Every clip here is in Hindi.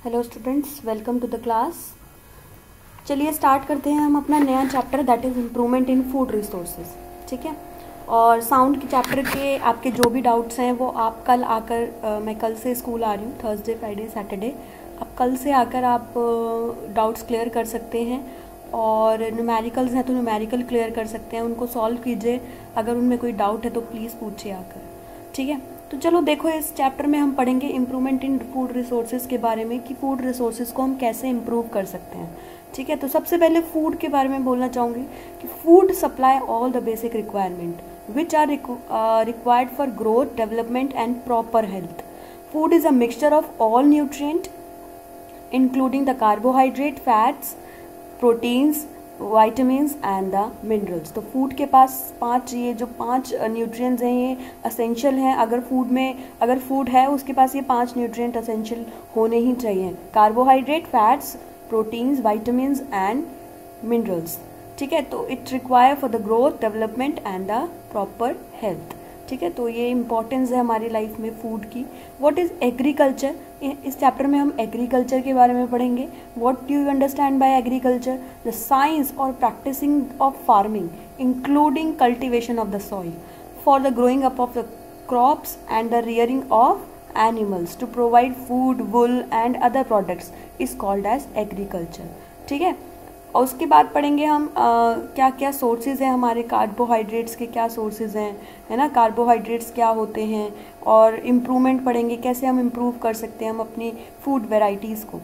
Hello students, welcome to the class. चलिए स्टार्ट करते हैं हम अपना नया chapter, that is improvement in food resources. ठीक है, और साउंड के चैप्टर के आपके जो भी डाउट्स हैं वो आप कल आकर मैं कल से स्कूल आ रही हूँ, थर्सडे फ्राइडे सैटरडे। आप कल से आकर आप डाउट्स क्लियर कर सकते हैं, और न्यूमेरिकल्स हैं तो न्यूमेरिकल क्लियर कर सकते हैं, उनको सॉल्व कीजिए। अगर उनमें कोई डाउट है तो प्लीज़ पूछिए आकर। ठीक है, तो चलो देखो, इस चैप्टर में हम पढ़ेंगे इम्प्रूवमेंट इन फूड रिसोर्सेज के बारे में कि फूड रिसोर्सेज को हम कैसे इम्प्रूव कर सकते हैं। ठीक है, तो सबसे पहले फूड के बारे में बोलना चाहूँगी कि food supply all the basic requirement which are required for growth, development and proper health. Food is a mixture of all nutrient including the carbohydrate, fats, proteins, vitamin and the minerals. तो फूड के पास ये जो पांच न्यूट्रिएंट्स हैं ये असेंशियल हैं। अगर फूड है उसके पास ये 5 न्यूट्रिएंट असेंशियल होने ही चाहिए: carbohydrate, fats, proteins, vitamin and minerals. ठीक है, तो it require for the growth, development and the proper health. ठीक है, तो ये इंपॉर्टेंस है हमारी लाइफ में फूड की। What is agriculture? इस चैप्टर में हम एग्रीकल्चर के बारे में पढ़ेंगे। What do you understand by agriculture? The science और practising of farming including cultivation of the soil for the growing up of the crops and the rearing of animals to provide food, wool and other products is called as agriculture. ठीक है, और उसके बाद पढ़ेंगे हम क्या क्या सोर्सेज हैं हमारे कार्बोहाइड्रेट्स के, क्या सोर्सेज हैं, है ना, कार्बोहाइड्रेट्स क्या होते हैं, और इम्प्रूवमेंट पढ़ेंगे कैसे हम इम्प्रूव कर सकते हैं हम अपनी फूड वेराइटीज़ को।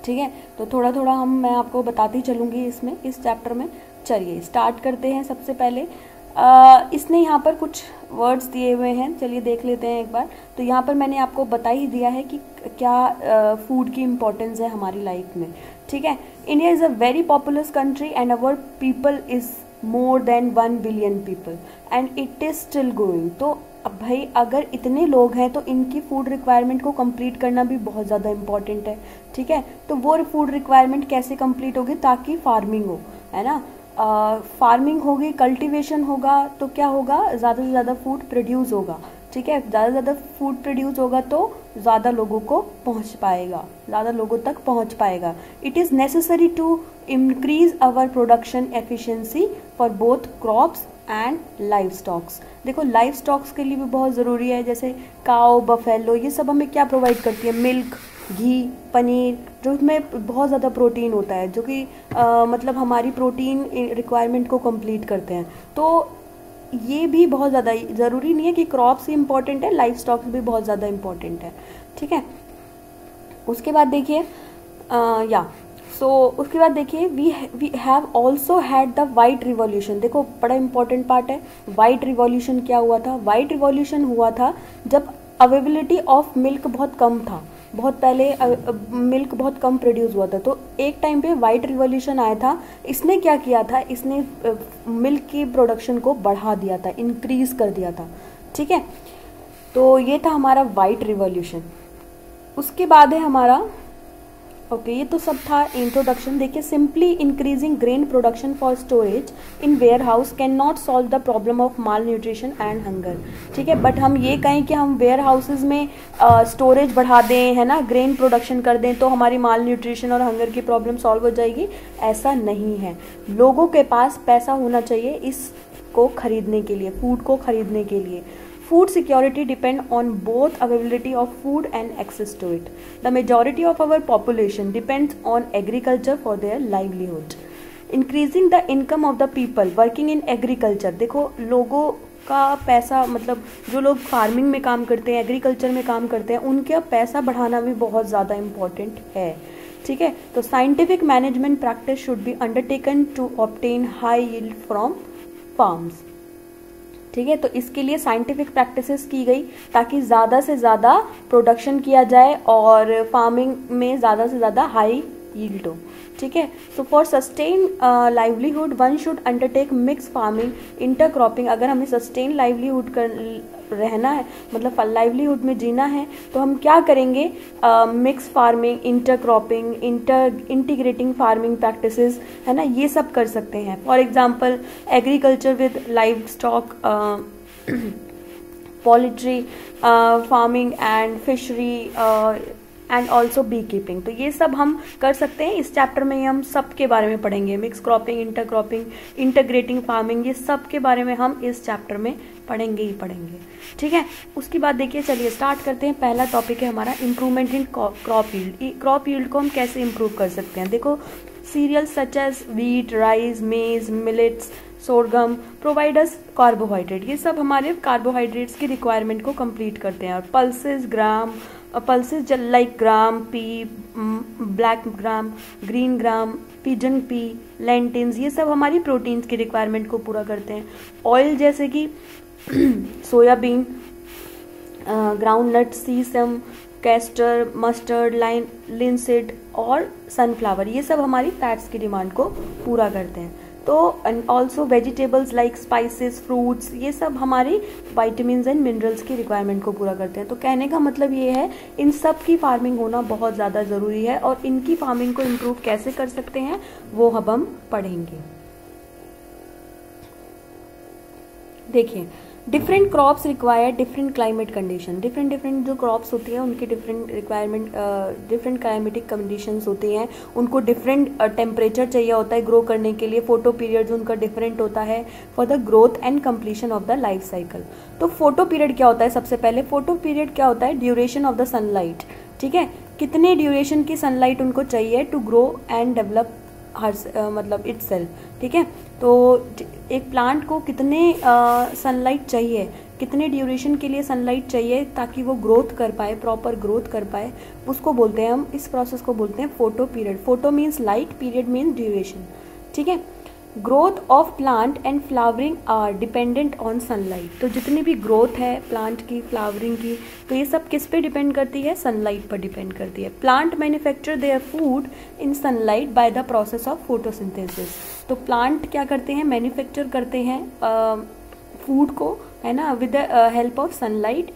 ठीक है, तो थोड़ा थोड़ा मैं आपको बताती चलूँगी इस चैप्टर में। चलिए स्टार्ट करते हैं। सबसे पहले इसने यहाँ पर कुछ वर्ड्स दिए हुए हैं, चलिए देख लेते हैं एक बार। तो यहाँ पर मैंने आपको बता ही दिया है कि क्या फूड की इम्पोर्टेंस है हमारी लाइफ में। ठीक है, India is a very populace country and our people is more than 1 billion people and it is still growing. तो अब भाई अगर इतने लोग हैं तो इनकी फूड रिक्वायरमेंट को कंप्लीट करना भी बहुत ज़्यादा इम्पॉर्टेंट है। ठीक है, तो वो फूड रिक्वायरमेंट कैसे कंप्लीट होगी? ताकि फार्मिंग हो, है ना, फार्मिंग होगी, कल्टीवेशन होगा, तो क्या होगा? ज़्यादा से ज़्यादा फूड प्रोड्यूस होगा। ठीक है, ज़्यादा से ज़्यादा फूड प्रोड्यूस होगा तो ज़्यादा लोगों को पहुंच पाएगा, ज़्यादा लोगों तक पहुंच पाएगा। It is necessary to increase our production efficiency for both crops and live stocks. देखो, लाइव स्टॉक्स के लिए भी बहुत ज़रूरी है, जैसे काऊ, बफेलो, ये सब हमें क्या प्रोवाइड करती है? मिल्क, घी, पनीर, जो इसमें बहुत ज़्यादा प्रोटीन होता है, जो कि मतलब हमारी प्रोटीन रिक्वायरमेंट को कंप्लीट करते हैं। तो ये भी बहुत ज़्यादा, ज़रूरी नहीं है कि क्रॉप्स ही इंपॉर्टेंट है, लाइफ स्टॉक्स भी बहुत ज़्यादा इंपॉर्टेंट है। ठीक है, उसके बाद देखिए उसके बाद देखिए we have also had the white revolution. देखो, बड़ा इंपॉर्टेंट पार्ट है। वाइट रिवॉल्यूशन क्या हुआ था? वाइट रिवॉल्यूशन हुआ था जब अवेलेबिलिटी ऑफ मिल्क बहुत कम था, बहुत पहले मिल्क बहुत कम प्रोड्यूस हुआ था। तो एक टाइम पे वाइट रिवॉल्यूशन आया था। इसने क्या किया था? इसने मिल्क की प्रोडक्शन को बढ़ा दिया था, इंक्रीज कर दिया था। ठीक है, तो ये था हमारा वाइट रिवॉल्यूशन। उसके बाद है हमारा ये तो सब था इंट्रोडक्शन। देखिए, simply increasing grain production for storage in warehouse can not solve the problem of malnutrition and hunger. ठीक है, बट हम ये कहें कि हम वेयर हाउसेज में स्टोरेज बढ़ा दें, है ना, ग्रेन प्रोडक्शन कर दें, तो हमारी माल न्यूट्रिशन और हंगर की प्रॉब्लम सॉल्व हो जाएगी, ऐसा नहीं है। लोगों के पास पैसा होना चाहिए इसको खरीदने के लिए, फूड को खरीदने के लिए। Food security depend on both availability of food and access to it. The majority of our population depends on agriculture for their livelihood. Increasing the income of the people working in agriculture. देखो, लोगों का पैसा, मतलब जो लोग फार्मिंग में काम करते हैं, एग्रीकल्चर में काम करते हैं, उनका पैसा बढ़ाना भी बहुत ज़्यादा इम्पॉर्टेंट है। ठीक है, तो scientific management practice should be undertaken to obtain high yield from farms. ठीक है, तो इसके लिए साइंटिफिक प्रैक्टिसेस की गई ताकि ज़्यादा से ज़्यादा प्रोडक्शन किया जाए और फार्मिंग में ज़्यादा से ज़्यादा हाई यील्ड हो। ठीक है, so for sustain livelihood one should undertake mix farming, intercropping. अगर हमें सस्टेन लाइवलीहुड कर रहना है, मतलब लाइवलीहुड में जीना है, तो हम क्या करेंगे? Mix farming, intercropping, integrating farming practices, है ना, ये सब कर सकते हैं। For example agriculture with live stock, poultry farming and fishery, and also be keeping. तो ये सब हम कर सकते हैं। इस चैप्टर में हम सब के बारे में पढ़ेंगे, mix cropping, inter cropping, integrating farming, ये सब के बारे में हम इस चैप्टर में पढ़ेंगे ही पढ़ेंगे, ठीक है। उसके बाद देखिए, चलिए स्टार्ट करते हैं। पहला टॉपिक है हमारा improvement in crop yield. Crop yield को हम कैसे इम्प्रूव कर सकते हैं। देखो, cereals such as wheat, rice, maize, millets, sorghum provide us carbohydrate. ये सब हमारे कार्बोहाइड्रेट्स की रिक्वायरमेंट को कंप्लीट करते हैं। और pulses like gram, pea, black gram, green gram, pigeon pea, lentils, ये सब हमारी प्रोटीन्स की रिक्वायरमेंट को पूरा करते हैं। ऑयल जैसे कि सोयाबीन, ग्राउंड नट, सीसम, कैस्टर, मस्टर्ड, लिनसीड और सनफ्लावर, ये सब हमारी फैट्स की डिमांड को पूरा करते हैं। तो also vegetables like spices, fruits, ये सब हमारी वाइटामिन एंड मिनरल्स की रिक्वायरमेंट को पूरा करते हैं। तो कहने का मतलब ये है, इन सब की फार्मिंग होना बहुत ज़्यादा ज़रूरी है और इनकी फार्मिंग को इम्प्रूव कैसे कर सकते हैं वो अब हम पढ़ेंगे। देखिए, different crops require different climate condition. Different जो क्रॉप्स होती हैं उनकी different requirement, different climatic conditions होती हैं। उनको डिफरेंट टेम्परेचर चाहिए होता है ग्रो करने के लिए। फोटो पीरियड उनका डिफरेंट होता है for the growth and completion of the life cycle. तो फोटो पीरियड क्या होता है? सबसे पहले फोटो पीरियड क्या होता है? ड्यूरेशन ऑफ द सनलाइट, ठीक है। कितने ड्यूरेशन की सनलाइट उनको चाहिए टू ग्रो एंड डेवलप मतलब इटसेल्फ, ठीक है। तो एक प्लांट को कितने सनलाइट चाहिए, कितने ड्यूरेशन के लिए सनलाइट चाहिए ताकि वो ग्रोथ कर पाए, प्रॉपर ग्रोथ कर पाए, उसको बोलते हैं हम, इस प्रोसेस को बोलते हैं photo period. Photo means light, period means duration, ठीक है। Growth of plant and flowering are dependent on sunlight. तो जितनी भी ग्रोथ है प्लांट की, फ्लावरिंग की, तो ये सब किस पे डिपेंड करती है? सनलाइट पर डिपेंड करती है। Plant manufacture their food in sunlight by the process of photosynthesis. तो प्लांट क्या करते हैं? मैन्युफैक्चर करते हैं फूड को, है ना, with the help of sunlight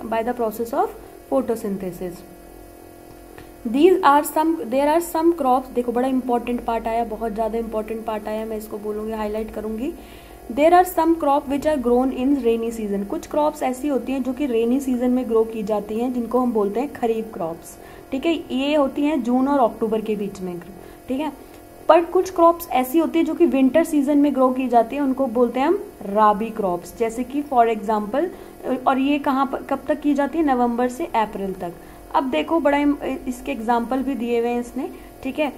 by the process of photosynthesis. There are some crops. देखो, बड़ा इंपॉर्टेंट पार्ट आया, बहुत ज़्यादा इंपॉर्टेंट पार्ट आया, मैं इसको बोलूँगी, हाईलाइट करूँगी। There are some crop which are grown in rainy season. कुछ क्रॉप्स ऐसी होती हैं जो कि रेनी सीजन में ग्रो की जाती हैं, जिनको हम बोलते हैं खरीफ क्रॉप्स, ठीक है। ये होती हैं जून और अक्टूबर के बीच में, ठीक है। पर कुछ क्रॉप्स ऐसी होती है जो कि विंटर सीजन में ग्रो की जाती है, उनको बोलते हैं हम राबी क्रॉप्स, जैसे कि फॉर एग्जाम्पल। और ये कहाँ पर, कब तक की जाती है? नवंबर से अप्रैल तक। अब देखो, बड़ा इसके एग्जाम्पल भी दिए हुए हैं इसने, ठीक है।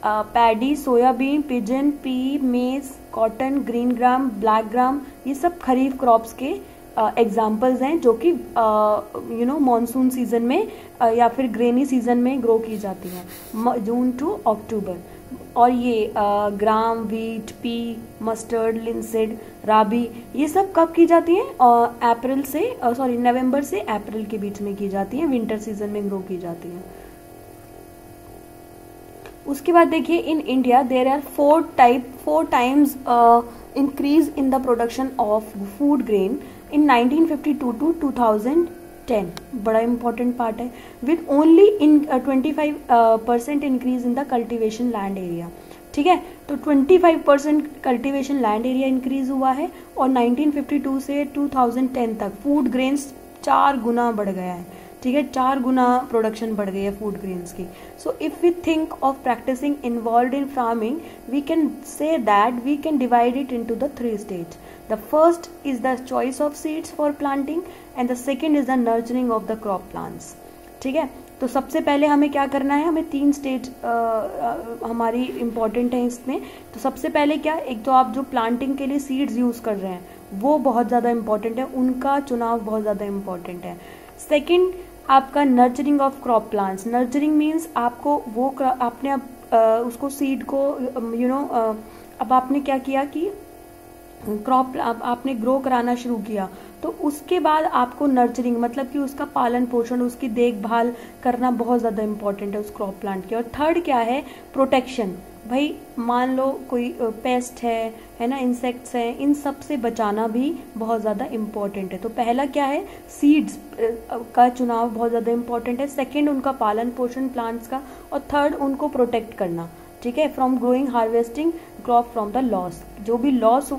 पैडी, सोयाबीन, पिजन पी, मेज, cotton, green gram, black gram, ये सब खरीफ क्रॉप्स के एग्जाम्पल्स हैं जो कि मॉनसून सीजन में या फिर ग्रेनी सीजन में ग्रो की जाती हैं, जून टू अक्टूबर। और ये ग्राम, व्हीट, पी, मस्टर्ड, लिनसीड, राबी, ये सब कब की जाती हैं? नवंबर से अप्रैल के बीच में की जाती हैं, विंटर सीजन में ग्रो की जाती हैं। उसके बाद देखिए, in India there are 4 times increase in the production of food grain in 1952 to 2010। बड़ा इंपॉर्टेंट पार्ट है। With only in 25% increase in the cultivation land area, ठीक है। तो 25% कल्टीवेशन लैंड एरिया इंक्रीज हुआ है और 1952 से 2010 तक फूड ग्रेन्स 4 गुना बढ़ गया है, ठीक है। 4 गुना प्रोडक्शन बढ़ गई है फूड ग्रेन्स की। So if we think of practicing involve in farming, we can say that we can divide it into the 3 stage. The first is the choice of seeds for planting and the second is the nurturing of the crop plants, ठीक है। तो सबसे पहले हमें क्या करना है? हमें 3 स्टेज हमारी इम्पॉर्टेंट है इसमें। तो सबसे पहले क्या, एक तो आप जो प्लांटिंग के लिए सीड्स यूज़ कर रहे हैं वो बहुत ज़्यादा इम्पॉर्टेंट है, उनका चुनाव बहुत ज़्यादा इम्पॉर्टेंट है। सेकेंड, आपका nurturing of crop plants. Nurturing means आपको वो आपने उसको सीड को अब आपने क्या किया कि क्रॉप आपने ग्रो कराना शुरू किया, तो उसके बाद आपको नर्चरिंग मतलब कि उसका पालन पोषण, उसकी देखभाल करना बहुत ज़्यादा इंपॉर्टेंट है उस क्रॉप प्लांट की। और थर्ड क्या है? प्रोटेक्शन। भाई मान लो कोई पेस्ट है ना, इंसेक्ट्स हैं, इन सब से बचाना भी बहुत ज़्यादा इम्पॉर्टेंट है। तो पहला क्या है? सीड्स का चुनाव बहुत ज़्यादा इम्पॉर्टेंट है। सेकेंड, उनका पालन पोषण प्लांट्स का। और थर्ड, उनको प्रोटेक्ट करना, ठीक है, from growing, harvesting crop from the loss. जो भी लॉस,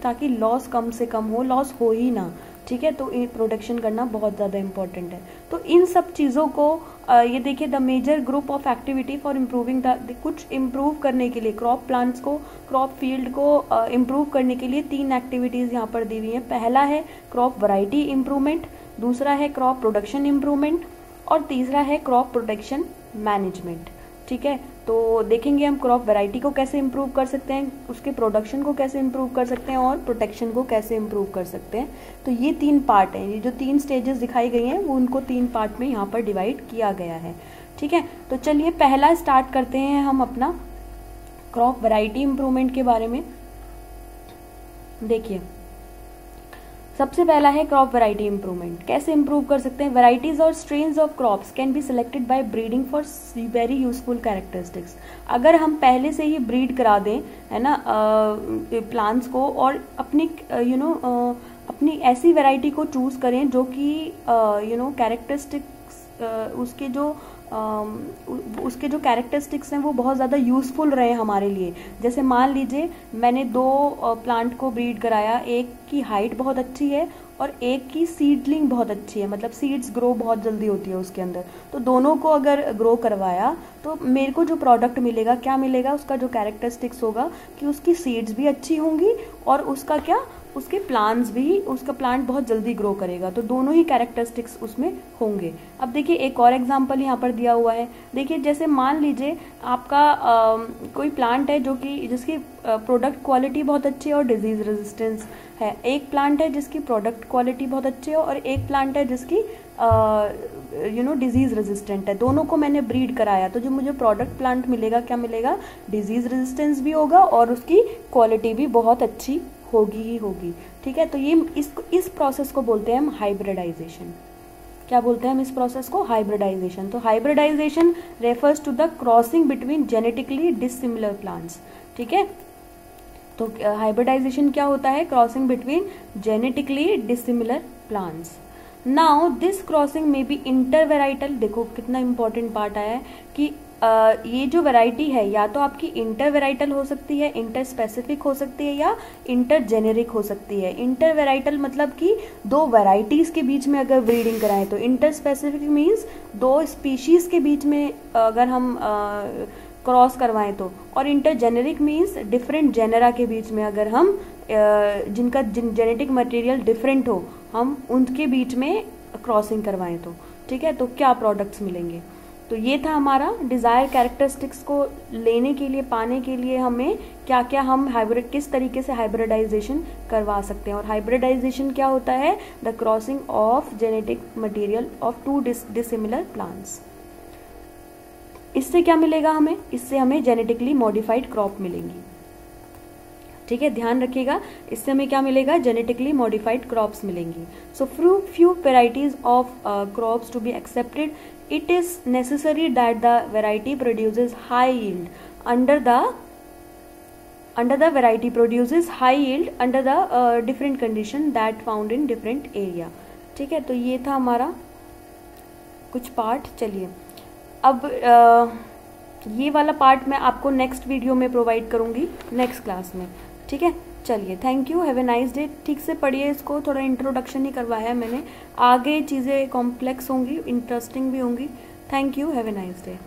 ताकि लॉस कम से कम हो, लॉस हो ही ना, ठीक है, तो प्रोटेक्शन करना बहुत ज़्यादा इंपॉर्टेंट है। तो इन सब चीज़ों को ये देखिए, the major group of activity for improving the, कुछ इम्प्रूव करने के लिए क्रॉप प्लांट्स को, क्रॉप फील्ड को इम्प्रूव करने के लिए 3 एक्टिविटीज़ यहाँ पर दी हुई हैं। पहला है क्रॉप वैरायटी इम्प्रूवमेंट, दूसरा है क्रॉप प्रोडक्शन इम्प्रूवमेंट और तीसरा है क्रॉप प्रोटेक्शन मैनेजमेंट। ठीक है, तो देखेंगे हम क्रॉप वैरायटी को कैसे इम्प्रूव कर सकते हैं, उसके प्रोडक्शन को कैसे इम्प्रूव कर सकते हैं और प्रोटेक्शन को कैसे इम्प्रूव कर सकते हैं। तो ये 3 पार्ट हैं, ये जो 3 स्टेजेस दिखाई गई हैं वो उनको 3 पार्ट में यहाँ पर डिवाइड किया गया है। ठीक है, तो चलिए पहला स्टार्ट करते हैं हम अपना क्रॉप वैरायटी इम्प्रूवमेंट के बारे में। देखिए, सबसे पहला है क्रॉप वैरायटी इम्प्रूवमेंट। कैसे इम्प्रूव कर सकते हैं? वैराइटीज और strains of crops can be selected by breeding for very useful characteristics. अगर हम पहले से ही ब्रीड करा दें, है ना, प्लांट्स को, और अपनी अपनी ऐसी वैरायटी को चूज करें जो कि कैरेक्टरिस्टिक्स उसके जो कैरेक्टरिस्टिक्स हैं वो बहुत ज़्यादा यूज़फुल रहे हमारे लिए। जैसे मान लीजिए मैंने 2 प्लांट को ब्रीड कराया, एक की हाइट बहुत अच्छी है और एक की सीडलिंग बहुत अच्छी है, मतलब सीड्स ग्रो बहुत जल्दी होती है उसके अंदर। तो दोनों को अगर ग्रो करवाया तो मेरे को जो प्रोडक्ट मिलेगा, क्या मिलेगा, उसका जो कैरेक्टरिस्टिक्स होगा कि उसकी सीड्स भी अच्छी होंगी और उसका क्या, उसके प्लांट्स भी, उसका प्लांट बहुत जल्दी ग्रो करेगा। तो दोनों ही कैरेक्टरिस्टिक्स उसमें होंगे। अब देखिए एक और एग्जांपल यहाँ पर दिया हुआ है। देखिए जैसे मान लीजिए आपका कोई प्लांट है जो कि जिसकी प्रोडक्ट क्वालिटी बहुत अच्छी है और डिजीज रेजिस्टेंस है। एक प्लांट है जिसकी प्रोडक्ट क्वालिटी बहुत अच्छी है और एक प्लांट है जिसकी डिजीज रेजिस्टेंट है। दोनों को मैंने ब्रीड कराया तो जो मुझे प्रोडक्ट प्लांट मिलेगा, क्या मिलेगा, डिजीज रेजिस्टेंस भी होगा और उसकी क्वालिटी भी बहुत अच्छी होगी ही होगी। ठीक है, तो ये इस प्रोसेस को बोलते हैं हम हाइब्रिडाइजेशन। क्या बोलते हैं हम इस प्रोसेस को? हाइब्रिडाइजेशन। तो hybridization refers to the crossing between genetically dissimilar plants. ठीक है, तो हाइब्रिडाइजेशन क्या होता है? Crossing between genetically dissimilar plants. Now this crossing may be intervarietal. देखो कितना इंपॉर्टेंट पार्ट आया है कि ये जो वैरायटी है या तो आपकी इंटरवेराइटल हो सकती है, इंटर स्पेसिफिक हो सकती है या इंटर जेनेरिक हो सकती है। इंटरवेराइटल मतलब कि 2 वैरायटीज के बीच में अगर ब्रीडिंग कराएं तो इंटर स्पेसिफिक मीन्स 2 स्पीशीज के बीच में अगर हम क्रॉस करवाएं तो, और inter generic means different genera के बीच में अगर हम जिनका जेनेटिक मटेरियल डिफरेंट हो, हम उनके बीच में क्रॉसिंग करवाएं तो। ठीक है, तो क्या प्रोडक्ट्स मिलेंगे? तो ये था हमारा डिज़ायर कैरेक्टरिस्टिक्स को लेने के लिए, पाने के लिए हमें क्या क्या हम किस तरीके से हाइब्रिडाइजेशन करवा सकते हैं। और हाइब्रिडाइजेशन क्या होता है? The crossing of genetic material of 2 dissimilar plants. इससे क्या मिलेगा हमें? इससे हमें जेनेटिकली मॉडिफाइड क्रॉप मिलेंगी। ठीक है, ध्यान रखिएगा, इससे हमें क्या मिलेगा? जेनेटिकली मॉडिफाइड क्रॉप्स मिलेंगी। So few varieties of crops to be accepted, it is necessary that the variety produces high yield under the variety produces high yield under the different condition that found in different area। ठीक है, तो ये था हमारा कुछ पार्ट। चलिए अब ये वाला पार्ट मैं आपको नेक्स्ट वीडियो में प्रोवाइड करूँगी, नेक्स्ट क्लास में। ठीक है, चलिए, thank you, have a nice day. ठीक से पढ़िए इसको, थोड़ा इंट्रोडक्शन ही करवाया है मैंने, आगे चीज़ें कॉम्प्लेक्स होंगी, इंटरेस्टिंग भी होंगी। Thank you, have a nice day.